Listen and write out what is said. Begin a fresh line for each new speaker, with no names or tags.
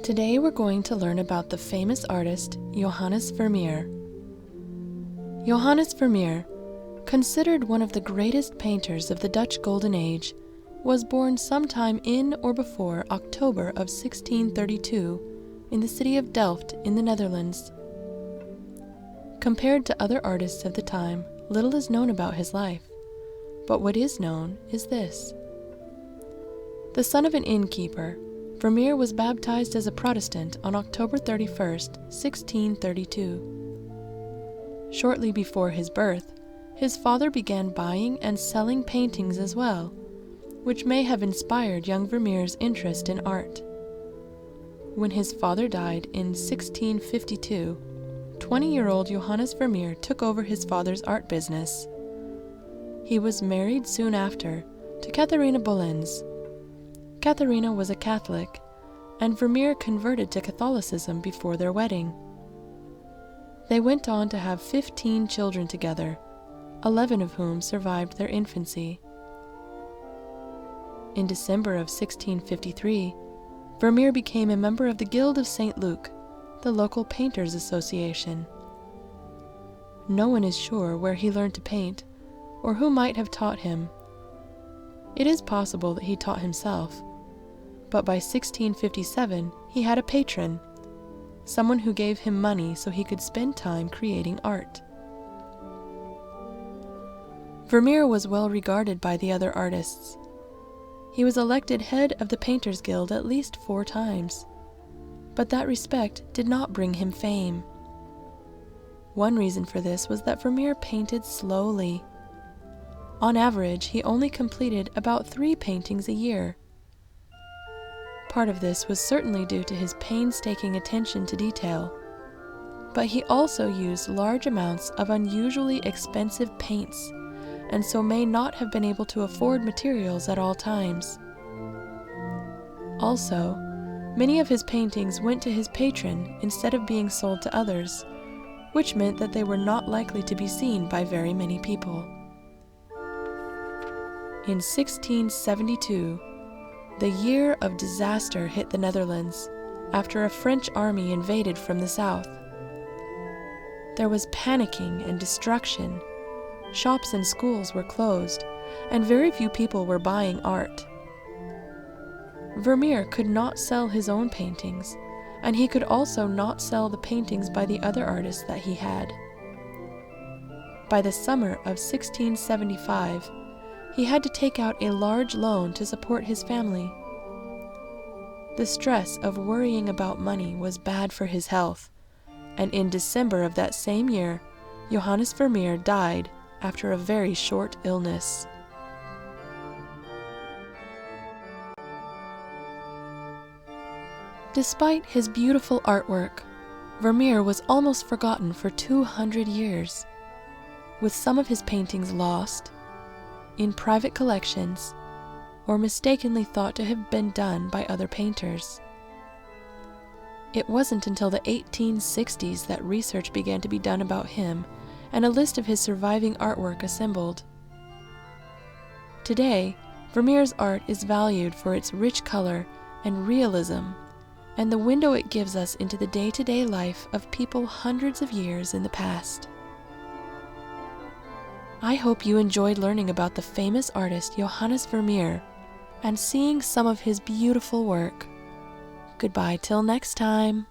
Today we're going to learn about the famous artist Johannes Vermeer. Johannes Vermeer, considered one of the greatest painters of the Dutch Golden Age, was born sometime in or before October of 1632 in the city of Delft in the Netherlands. Compared to other artists of the time, little is known about his life, but what is known is this. The son of an innkeeper, Vermeer was baptized as a Protestant on October 31st, 1632. Shortly before his birth, his father began buying and selling paintings as well, which may have inspired young Vermeer's interest in art. When his father died in 1652, 20-year-old Johannes Vermeer took over his father's art business. He was married soon after to Catharina Bollens. Catharina was a Catholic, and Vermeer converted to Catholicism before their wedding. They went on to have 15 children together, 11 of whom survived their infancy. In December of 1653, Vermeer became a member of the Guild of St. Luke, the local painters' association. No one is sure where he learned to paint, or who might have taught him. It is possible that he taught himself, but by 1657 he had a patron, someone who gave him money so he could spend time creating art. Vermeer was well regarded by the other artists. He was elected head of the Painters Guild at least 4 times, but that respect did not bring him fame. One reason for this was that Vermeer painted slowly. On average, he only completed about 3 paintings a year. Part of this was certainly due to his painstaking attention to detail, but he also used large amounts of unusually expensive paints, and so may not have been able to afford materials at all times. Also, many of his paintings went to his patron instead of being sold to others, which meant that they were not likely to be seen by very many people. In 1672, the year of disaster hit the Netherlands after a French army invaded from the south. There was panicking and destruction. Shops and schools were closed, and very few people were buying art. Vermeer could not sell his own paintings, and he could also not sell the paintings by the other artists that he had. By the summer of 1675, he had to take out a large loan to support his family. The stress of worrying about money was bad for his health, and in December of that same year, Johannes Vermeer died after a very short illness. Despite his beautiful artwork, Vermeer was almost forgotten for 200 years, with some of his paintings lost, in private collections, or mistakenly thought to have been done by other painters. It wasn't until the 1860s that research began to be done about him and a list of his surviving artwork assembled. Today, Vermeer's art is valued for its rich color and realism, and the window it gives us into the day-to-day life of people hundreds of years in the past. I hope you enjoyed learning about the famous artist Johannes Vermeer and seeing some of his beautiful work. Goodbye till next time.